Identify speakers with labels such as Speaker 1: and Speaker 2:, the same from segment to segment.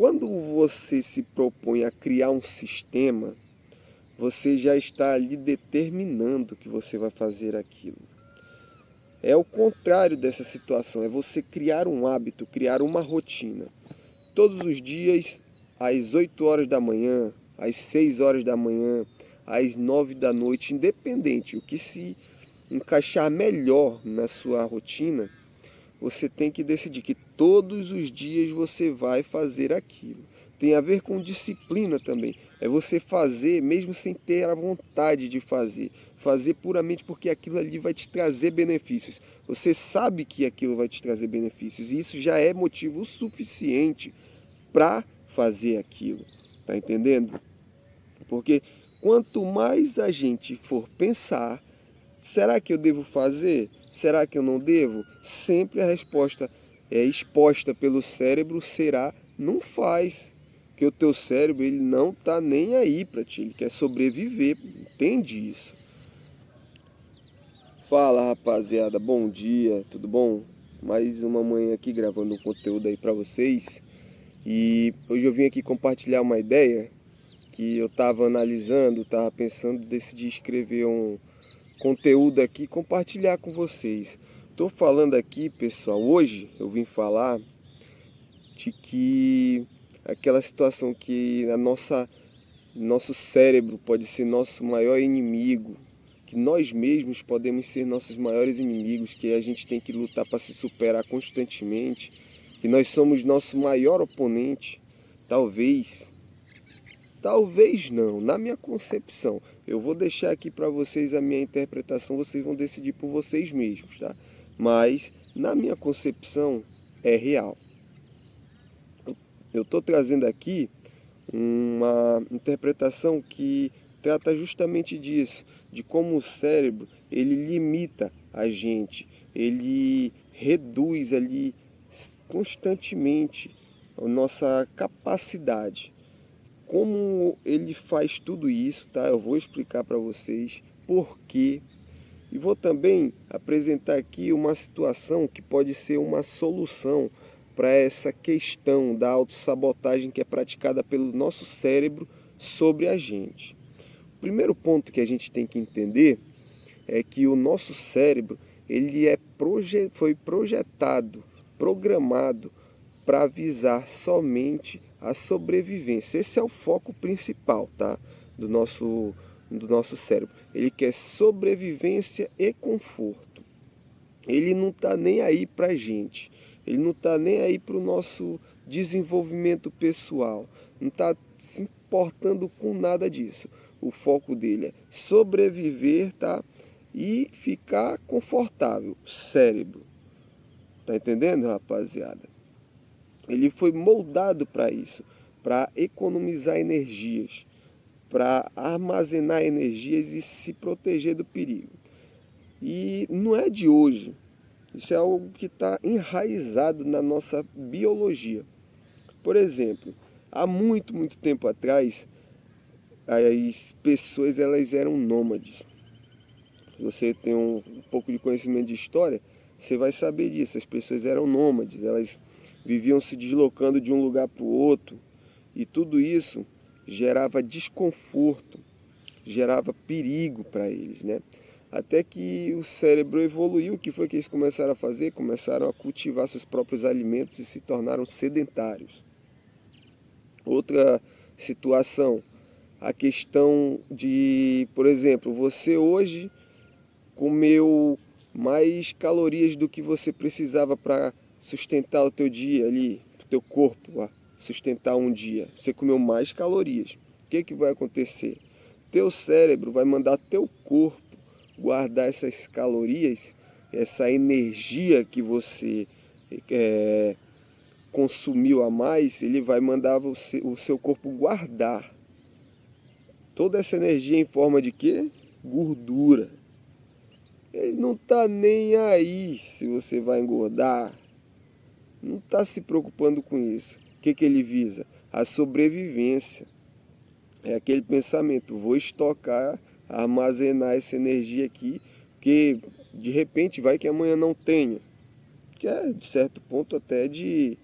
Speaker 1: Quando você se propõe a criar um sistema, você já está ali determinando que você vai fazer aquilo. É o contrário dessa situação, é você criar um hábito, criar uma rotina. Todos os dias, às 8 horas da manhã, às 6 horas da manhã, às 9 da noite, independente, o que se encaixar melhor na sua rotina, você tem que decidir que todos os dias você vai fazer aquilo. Tem a ver com disciplina também. É você fazer mesmo sem ter a vontade de fazer. Fazer puramente porque aquilo ali vai te trazer benefícios. Você sabe que aquilo vai te trazer benefícios e isso já é motivo suficiente para fazer aquilo. Tá entendendo? Porque quanto mais a gente for pensar, será que eu devo fazer? Será que eu não devo? Sempre a resposta exposta pelo cérebro será não faz. Que o teu cérebro ele não tá nem aí para ti, ele quer sobreviver, entende isso? Fala rapaziada, bom dia, tudo bom? Mais uma manhã aqui gravando um conteúdo aí para vocês. E hoje eu vim aqui compartilhar uma ideia que eu estava analisando, estava pensando, decidi escrever um conteúdo aqui, compartilhar com vocês. Estou falando aqui, pessoal, hoje eu vim falar de que aquela situação que nosso cérebro pode ser nosso maior inimigo, que nós mesmos podemos ser nossos maiores inimigos, que a gente tem que lutar para se superar constantemente, que nós somos nosso maior oponente, talvez não, na minha concepção. Eu vou deixar aqui para vocês a minha interpretação, vocês vão decidir por vocês mesmos, tá? Mas, na minha concepção, é real. Eu estou trazendo aqui uma interpretação que trata justamente disso, de como o cérebro, ele limita a gente, ele reduz ali constantemente a nossa capacidade. Como ele faz tudo isso, tá? Eu vou explicar para vocês por quê. E vou também apresentar aqui uma situação que pode ser uma solução para essa questão da autossabotagem que é praticada pelo nosso cérebro sobre a gente. O primeiro ponto que a gente tem que entender é que o nosso cérebro ele foi projetado, programado para visar somente a sobrevivência. Esse é o foco principal, tá? do nosso cérebro. Ele quer sobrevivência e conforto. Ele não está nem aí para a gente. Ele não está nem aí para o nosso desenvolvimento pessoal. Não está se importando com nada disso. O foco dele é sobreviver, tá? E ficar confortável. Cérebro. Tá entendendo, rapaziada? Ele foi moldado para isso, para economizar energias, para armazenar energias e se proteger do perigo. E não é de hoje, isso é algo que está enraizado na nossa biologia. Por exemplo, há muito, muito tempo atrás, as pessoas elas eram nômades. Você tem um pouco de conhecimento de história, você vai saber disso. As pessoas eram nômades, elas viviam se deslocando de um lugar para o outro, e tudo isso gerava desconforto, gerava perigo para eles, né? Até que o cérebro evoluiu, o que foi que eles começaram a fazer? Começaram a cultivar seus próprios alimentos e se tornaram sedentários. Outra situação, a questão de, por exemplo, você hoje comeu mais calorias do que você precisava para sustentar o teu dia ali, o teu corpo, sustentar um dia. Você comeu mais calorias. O que vai acontecer? Teu cérebro vai mandar teu corpo guardar essas calorias, essa energia que você consumiu a mais, ele vai mandar o seu corpo guardar toda essa energia em forma de quê? Gordura. Ele não está nem aí se você vai engordar. Não está se preocupando com isso. O que ele visa? A sobrevivência. É aquele pensamento, vou estocar, armazenar essa energia aqui, porque de repente vai que amanhã não tenha. Que é de certo ponto até de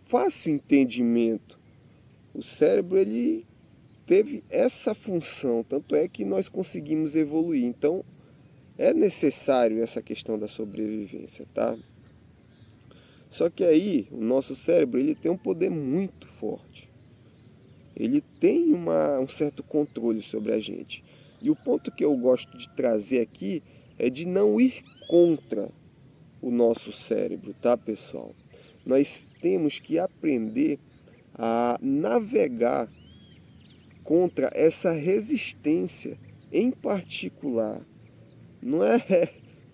Speaker 1: fácil entendimento. O cérebro, ele teve essa função, tanto é que nós conseguimos evoluir. Então, é necessário essa questão da sobrevivência, tá? Só que aí, o nosso cérebro, ele tem um poder muito forte. Ele tem um certo controle sobre a gente. E o ponto que eu gosto de trazer aqui é de não ir contra o nosso cérebro, tá, pessoal? Nós temos que aprender a navegar contra essa resistência em particular. Não é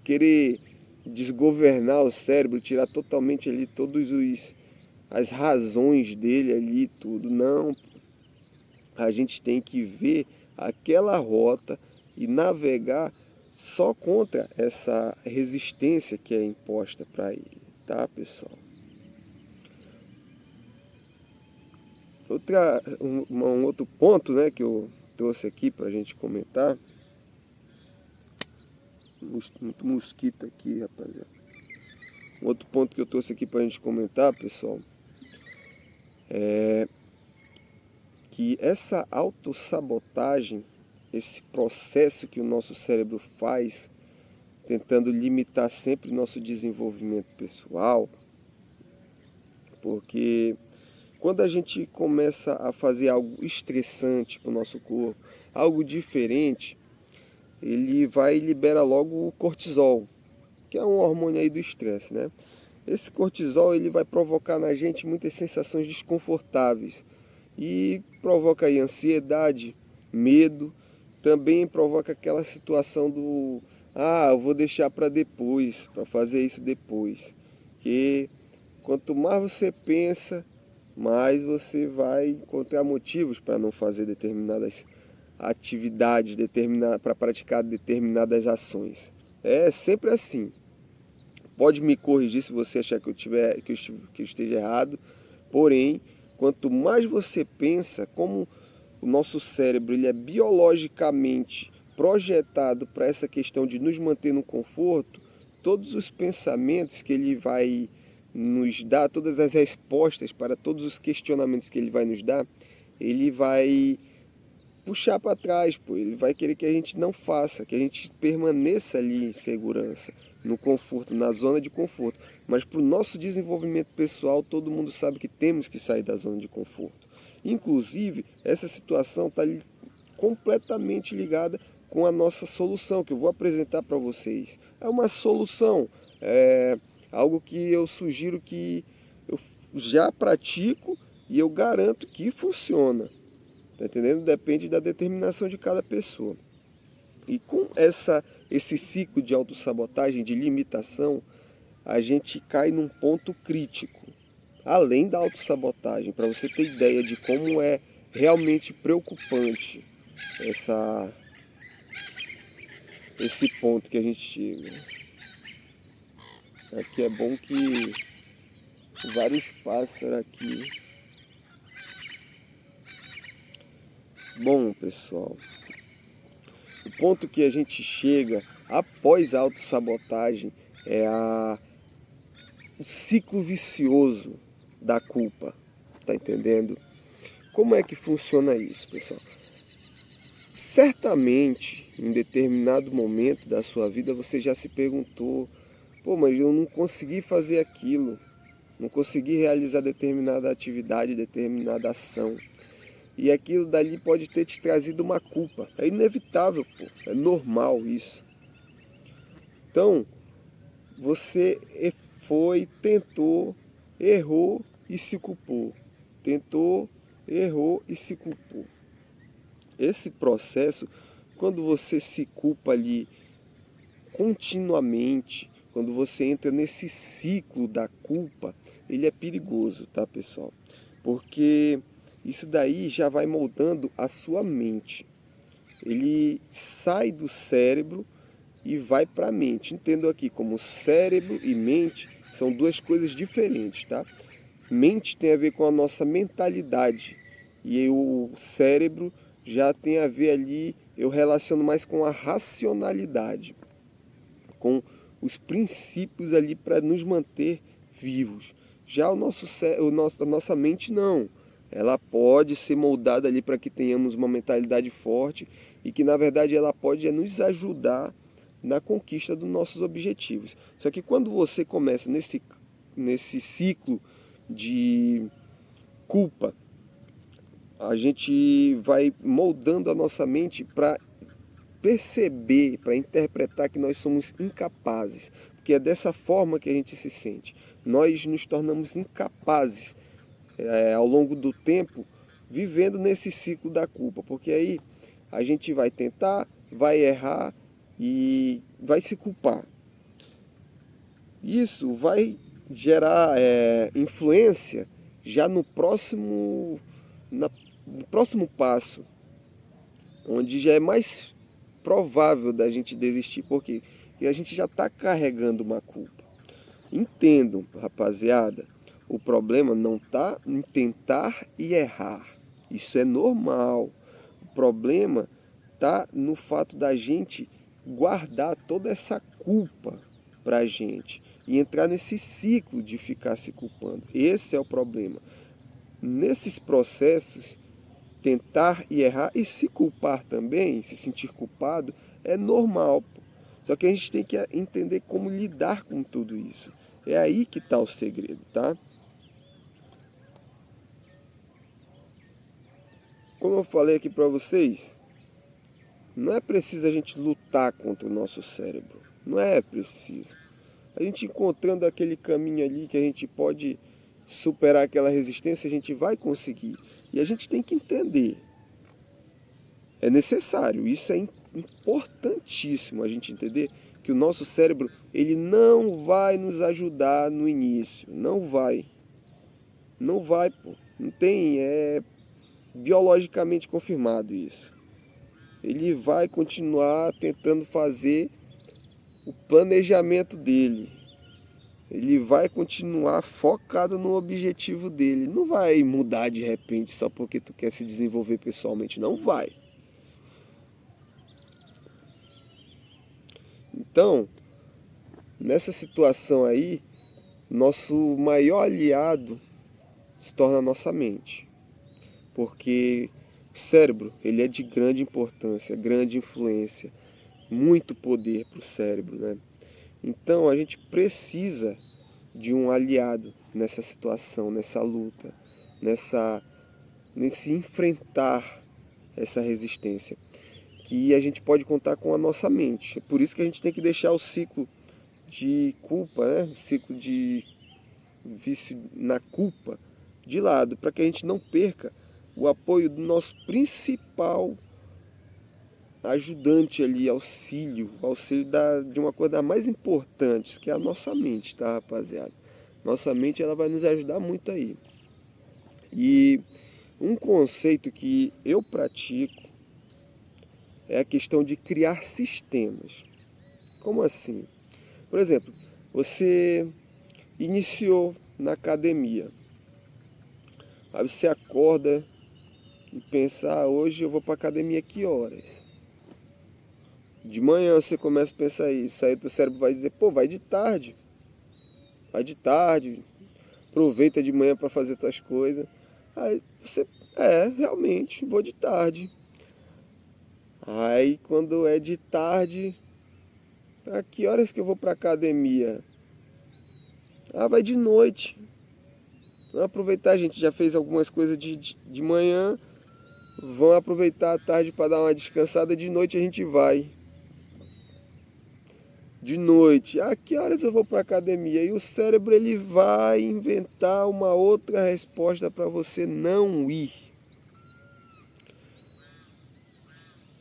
Speaker 1: querer desgovernar o cérebro, tirar totalmente ali as razões dele ali, tudo. Não, a gente tem que ver aquela rota e navegar só contra essa resistência que é imposta para ele, tá, pessoal? Um outro ponto, né, que eu trouxe aqui para a gente comentar. Muito mosquito aqui, rapaziada. Um outro ponto que eu trouxe aqui para a gente comentar, pessoal, é que essa autossabotagem, esse processo que o nosso cérebro faz, tentando limitar sempre nosso desenvolvimento pessoal, porque quando a gente começa a fazer algo estressante para o nosso corpo, algo diferente, ele vai e libera logo o cortisol, que é um hormônio aí do estresse, né? Esse cortisol, ele vai provocar na gente muitas sensações desconfortáveis e provoca aí ansiedade, medo, também provoca aquela situação do eu vou deixar para depois, para fazer isso depois. Que quanto mais você pensa, mais você vai encontrar motivos para não fazer determinadas atividades, para praticar determinadas ações. É sempre assim. Pode me corrigir se você achar que eu esteja errado, porém, quanto mais você pensa, como o nosso cérebro ele é biologicamente projetado para essa questão de nos manter no conforto, todos os pensamentos que ele vai nos dar, todas as respostas para todos os questionamentos que ele vai nos dar, ele vai puxar para trás, pô. Ele vai querer que a gente não faça, que a gente permaneça ali em segurança, no conforto, na zona de conforto. Mas para o nosso desenvolvimento pessoal, todo mundo sabe que temos que sair da zona de conforto. Inclusive, essa situação está completamente ligada com a nossa solução, que eu vou apresentar para vocês. É uma solução, é algo que eu sugiro que eu já pratico e eu garanto que funciona. Tá entendendo? Depende da determinação de cada pessoa. E com esse ciclo de autossabotagem, de limitação, a gente cai num ponto crítico. Além da autossabotagem, para você ter ideia de como é realmente preocupante esse ponto que a gente chega. Aqui é bom que vários pássaros aqui. Bom, pessoal, o ponto que a gente chega após a autossabotagem é o ciclo vicioso da culpa, tá entendendo? Como é que funciona isso, pessoal? Certamente, em determinado momento da sua vida, você já se perguntou, mas eu não consegui fazer aquilo, não consegui realizar determinada atividade, determinada ação. E aquilo dali pode ter te trazido uma culpa. É inevitável, é normal isso. Então, você tentou, errou e se culpou. Tentou, errou e se culpou. Esse processo, quando você se culpa ali continuamente, quando você entra nesse ciclo da culpa, ele é perigoso, tá, pessoal? Porque isso daí já vai moldando a sua mente. Ele sai do cérebro e vai para a mente. Entendo aqui como cérebro e mente são duas coisas diferentes, tá? Mente tem a ver com a nossa mentalidade e o cérebro já tem a ver ali, eu relaciono mais com a racionalidade, com os princípios ali para nos manter vivos. Já a nossa mente não. Ela pode ser moldada ali para que tenhamos uma mentalidade forte e que, na verdade, ela pode nos ajudar na conquista dos nossos objetivos. Só que quando você começa nesse ciclo de culpa, a gente vai moldando a nossa mente para perceber, para interpretar que nós somos incapazes, porque é dessa forma que a gente se sente. Nós nos tornamos incapazes ao longo do tempo, vivendo nesse ciclo da culpa, porque aí a gente vai tentar, vai errar e vai se culpar. Isso vai gerar influência já no próximo passo, onde já é mais provável da gente desistir, porque a gente já está carregando uma culpa. Entendam, rapaziada, o problema não está em tentar e errar. Isso é normal. O problema está no fato da gente guardar toda essa culpa para a gente e entrar nesse ciclo de ficar se culpando. Esse é o problema. Nesses processos, tentar e errar e se culpar também, se sentir culpado, é normal. Só que a gente tem que entender como lidar com tudo isso. É aí que está o segredo, tá? Como eu falei aqui para vocês, não é preciso a gente lutar contra o nosso cérebro. Não é preciso. A gente encontrando aquele caminho ali que a gente pode superar aquela resistência, a gente vai conseguir. E a gente tem que entender. É necessário, isso é importantíssimo a gente entender que o nosso cérebro, ele não vai nos ajudar no início. Não vai. Não vai, pô. Não tem, biologicamente confirmado isso. Ele vai continuar tentando fazer o planejamento dele. Ele vai continuar focado no objetivo dele. Não vai mudar de repente só porque tu quer se desenvolver pessoalmente. Não vai. Então, nessa situação aí, nosso maior aliado se torna a nossa mente. Porque o cérebro, ele é de grande importância, grande influência, muito poder para o cérebro, né? Então a gente precisa de um aliado nessa situação, nessa luta, nesse enfrentar essa resistência, que a gente pode contar com a nossa mente. É por isso que a gente tem que deixar o ciclo de culpa, né? O ciclo de vício na culpa de lado, para que a gente não perca o apoio do nosso principal ajudante ali, auxílio de uma coisa das mais importantes, que é a nossa mente, tá, rapaziada? Nossa mente, ela vai nos ajudar muito aí. E um conceito que eu pratico é a questão de criar sistemas. Como assim? Por exemplo, você iniciou na academia. Aí você acorda e pensa, hoje eu vou para academia que horas? De manhã você começa a pensar isso, aí teu cérebro vai dizer, pô, vai de tarde, aproveita de manhã para fazer tuas coisas. Aí você, realmente, vou de tarde. Aí quando é de tarde, a que horas que eu vou para academia? Vai de noite. Vamos aproveitar, a gente já fez algumas coisas de manhã, vamos aproveitar a tarde para dar uma descansada, de noite a gente vai. De noite, que horas eu vou para academia? E o cérebro, ele vai inventar uma outra resposta para você não ir.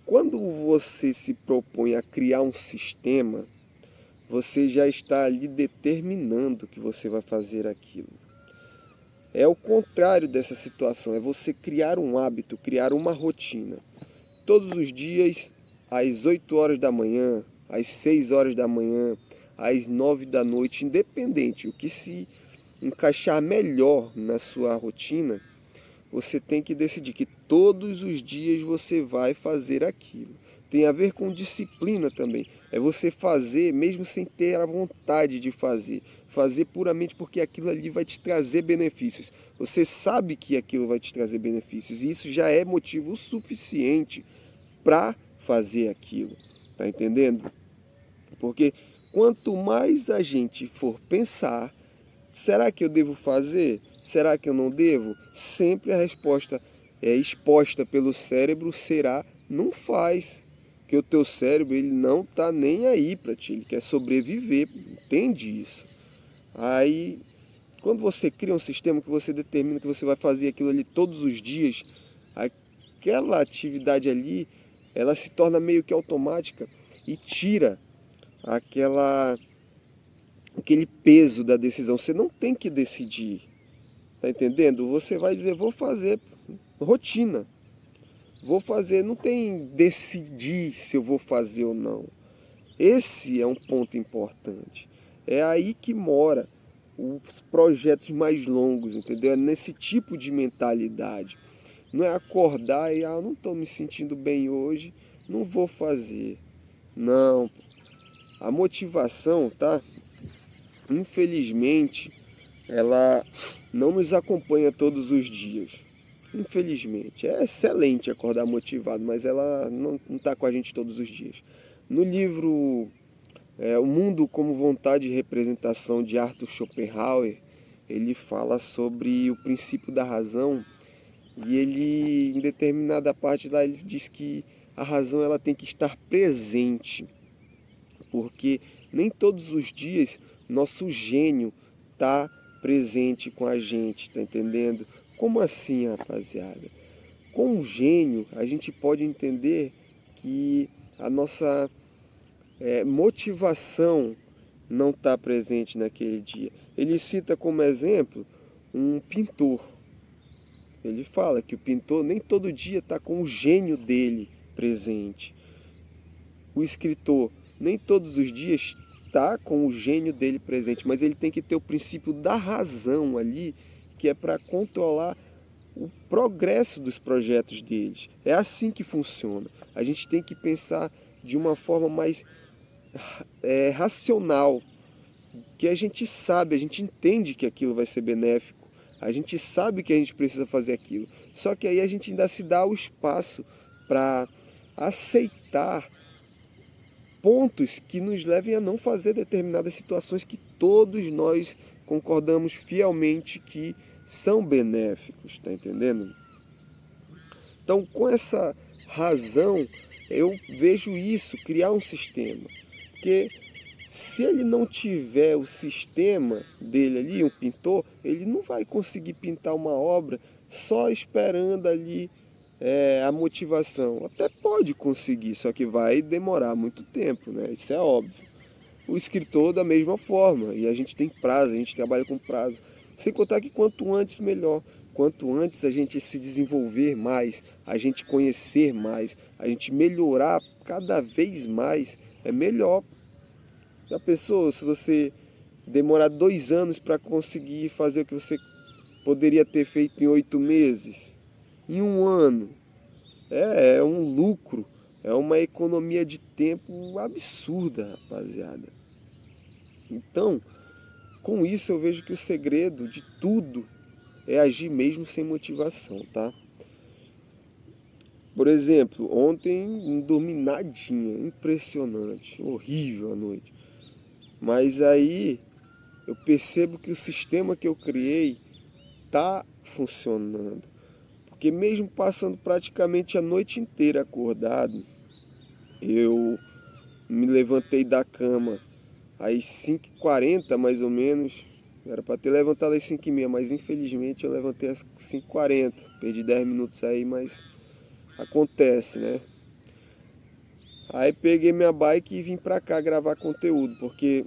Speaker 1: Quando você se propõe a criar um sistema, você já está ali determinando que você vai fazer aquilo. É o contrário dessa situação, é você criar um hábito, criar uma rotina. Todos os dias, às 8 horas da manhã, às 6 horas da manhã, às 9 da noite, independente, o que se encaixar melhor na sua rotina, você tem que decidir que todos os dias você vai fazer aquilo. Tem a ver com disciplina também. É você fazer mesmo sem ter a vontade de fazer. fazer puramente porque aquilo ali vai te trazer benefícios. Você sabe que aquilo vai te trazer benefícios e isso já é motivo suficiente para fazer aquilo. Tá entendendo? Porque quanto mais a gente for pensar, será que eu devo fazer? Será que eu não devo? Sempre a resposta exposta pelo cérebro será não faz. Porque o teu cérebro ele não tá nem aí para ti, ele quer sobreviver, entende isso? Aí, quando você cria um sistema que você determina que você vai fazer aquilo ali todos os dias, aquela atividade ali, ela se torna meio que automática e tira aquele peso da decisão. Você não tem que decidir, tá entendendo? Você vai dizer, vou fazer rotina, vou fazer, não tem decidir se eu vou fazer ou não. Esse é um ponto importante. É aí que mora os projetos mais longos, entendeu? É nesse tipo de mentalidade. Não é acordar e, não estou me sentindo bem hoje, não vou fazer. Não. A motivação, tá? Infelizmente, ela não nos acompanha todos os dias. Infelizmente. É excelente acordar motivado, mas ela não está com a gente todos os dias. No livro O Mundo como Vontade e Representação, de Arthur Schopenhauer, ele fala sobre o princípio da razão e ele, em determinada parte lá, ele diz que a razão ela tem que estar presente, porque nem todos os dias nosso gênio está presente com a gente, tá entendendo? Como assim, rapaziada? Com o gênio, a gente pode entender que a nossa motivação não está presente naquele dia. Ele cita como exemplo um pintor. Ele fala que o pintor nem todo dia está com o gênio dele presente. O escritor nem todos os dias está com o gênio dele presente, mas ele tem que ter o princípio da razão ali, que é para controlar o progresso dos projetos deles. É assim que funciona. A gente tem que pensar de uma forma mais racional, que a gente sabe, a gente entende que aquilo vai ser benéfico, a gente sabe que a gente precisa fazer aquilo. Só que aí a gente ainda se dá o espaço para aceitar pontos que nos levem a não fazer determinadas situações que todos nós concordamos fielmente que são benéficos, tá entendendo? Então, com essa razão, eu vejo isso, criar um sistema. Porque se ele não tiver o sistema dele ali, um pintor, ele não vai conseguir pintar uma obra só esperando ali a motivação. Até pode conseguir, só que vai demorar muito tempo, né? Isso é óbvio. O escritor da mesma forma, e a gente tem prazo, a gente trabalha com prazo. Sem contar que quanto antes melhor. Quanto antes a gente se desenvolver mais, a gente conhecer mais, a gente melhorar cada vez mais, é melhor. Já pensou se você demorar 2 anos para conseguir fazer o que você poderia ter feito em 8 meses? Em 1 ano? É um lucro, é uma economia de tempo absurda, rapaziada. Então, com isso eu vejo que o segredo de tudo é agir mesmo sem motivação, tá? Por exemplo, ontem não dormi nadinha, impressionante, horrível a noite. Mas aí eu percebo que o sistema que eu criei tá funcionando. Porque mesmo passando praticamente a noite inteira acordado, eu me levantei da cama às 5h40 mais ou menos. Era para ter levantado às 5h30, mas infelizmente eu levantei às 5h40. Perdi 10 minutos aí, mas acontece, né? Aí peguei minha bike e vim pra cá gravar conteúdo, porque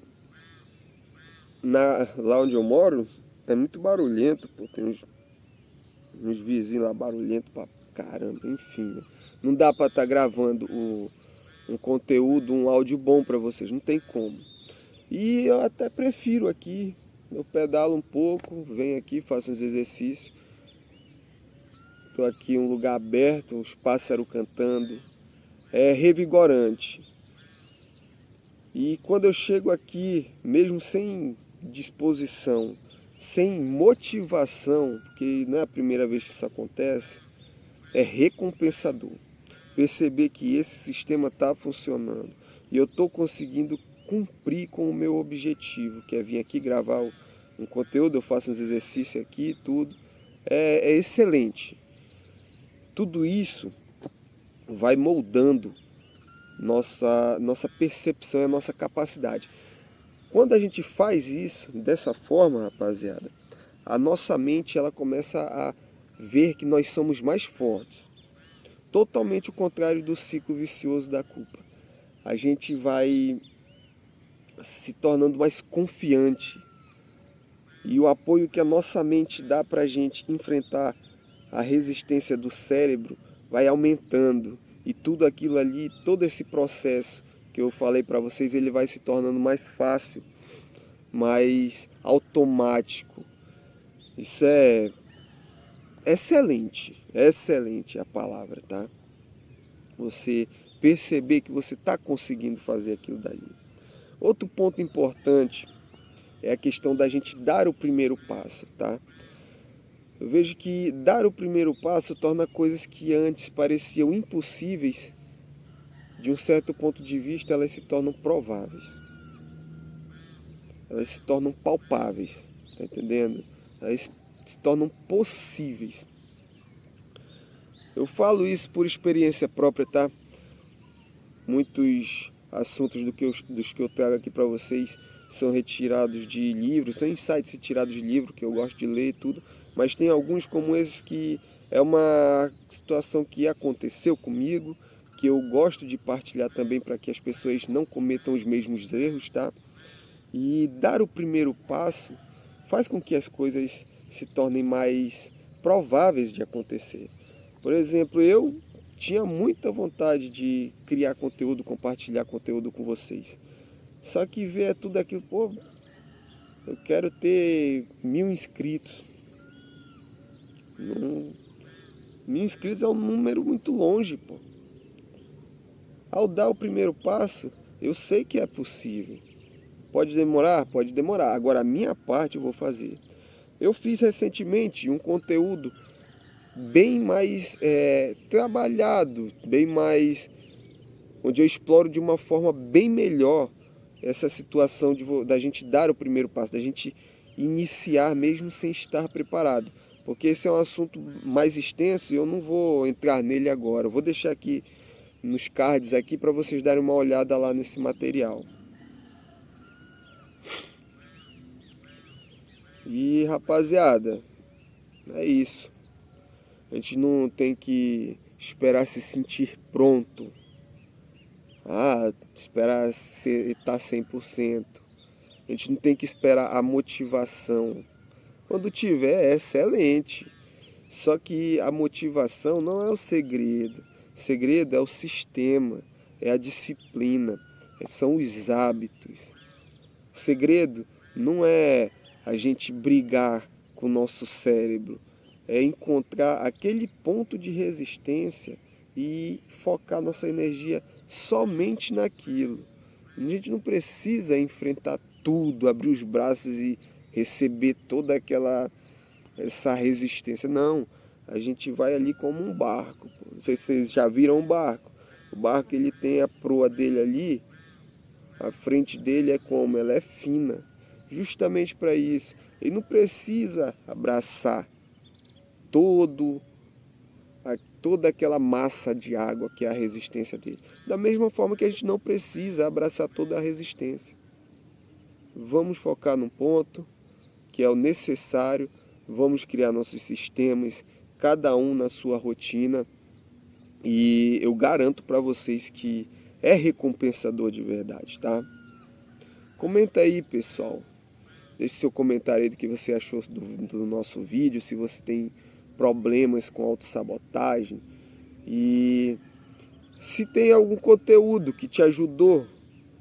Speaker 1: lá onde eu moro é muito barulhento, pô. Tem uns vizinhos lá barulhentos pra caramba, enfim, né? Não dá pra estar gravando um conteúdo, um áudio bom pra vocês, não tem como. E eu até prefiro aqui, eu pedalo um pouco, venho aqui, faço uns exercícios. Tô aqui em um lugar aberto, os pássaros cantando, é revigorante. E quando eu chego aqui, mesmo sem disposição, sem motivação, porque não é a primeira vez que isso acontece, é recompensador. Perceber que esse sistema está funcionando e eu estou conseguindo cumprir com o meu objetivo, que é vir aqui gravar um conteúdo, eu faço uns exercícios aqui e tudo, é excelente. Tudo isso vai moldando nossa percepção e a nossa capacidade. Quando a gente faz isso dessa forma, rapaziada, a nossa mente ela começa a ver que nós somos mais fortes. Totalmente o contrário do ciclo vicioso da culpa. A gente vai se tornando mais confiante. E o apoio que a nossa mente dá para a gente enfrentar a resistência do cérebro vai aumentando. E tudo aquilo ali, todo esse processo que eu falei para vocês, ele vai se tornando mais fácil, mais automático. Isso é excelente, excelente a palavra, tá? Você perceber que você está conseguindo fazer aquilo dali. Outro ponto importante é a questão da gente dar o primeiro passo, tá? Eu vejo que dar o primeiro passo torna coisas que antes pareciam impossíveis, de um certo ponto de vista, elas se tornam prováveis. Elas se tornam palpáveis, tá entendendo? Elas se tornam possíveis. Eu falo isso por experiência própria, tá? Muitos assuntos dos que eu trago aqui para vocês são retirados de livros, são insights retirados de livro, que eu gosto de ler e tudo, mas tem alguns como esses que é uma situação que aconteceu comigo, que eu gosto de partilhar também para que as pessoas não cometam os mesmos erros, tá? E dar o primeiro passo faz com que as coisas se tornem mais prováveis de acontecer. Por exemplo, eu tinha muita vontade de criar conteúdo, compartilhar conteúdo com vocês. Só que ver tudo aquilo, pô, eu quero ter 1000 inscritos. 1000 inscritos é um número muito longe, pô. Ao dar o primeiro passo, eu sei que é possível. Pode demorar? Pode demorar. Agora, a minha parte eu vou fazer. Eu fiz recentemente um conteúdo bem mais trabalhado, bem mais, onde eu exploro de uma forma bem melhor essa situação da gente dar o primeiro passo, da gente iniciar mesmo sem estar preparado. Porque esse é um assunto mais extenso e eu não vou entrar nele agora. Eu vou deixar aqui nos cards aqui para vocês darem uma olhada lá nesse material. E rapaziada, é isso. A gente não tem que esperar se sentir pronto. Esperar estar 100%. A gente não tem que esperar a motivação. Quando tiver, é excelente. Só que a motivação não é o segredo. O segredo é o sistema, é a disciplina, são os hábitos. O segredo não é a gente brigar com o nosso cérebro, é encontrar aquele ponto de resistência e focar nossa energia somente naquilo. A gente não precisa enfrentar tudo, abrir os braços e receber toda essa resistência. Não, a gente vai ali como um barco. Não sei se vocês já viram um barco. O barco ele tem a proa dele ali, a frente dele é como? Ela é fina. Justamente para isso. Ele não precisa abraçar toda aquela massa de água que é a resistência dele. Da mesma forma que a gente não precisa abraçar toda a resistência. Vamos focar num ponto que é o necessário, vamos criar nossos sistemas, cada um na sua rotina, e eu garanto para vocês que é recompensador de verdade, tá? Comenta aí, pessoal. Deixe seu comentário aí do que você achou do nosso vídeo, se você tem problemas com autossabotagem e se tem algum conteúdo que te ajudou,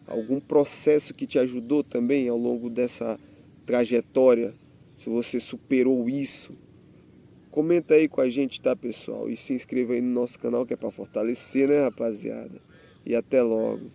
Speaker 1: algum processo que te ajudou também ao longo dessa trajetória, se você superou isso. Comenta aí com a gente, tá, pessoal? E se inscreva aí no nosso canal que é para fortalecer, né, rapaziada? E até logo.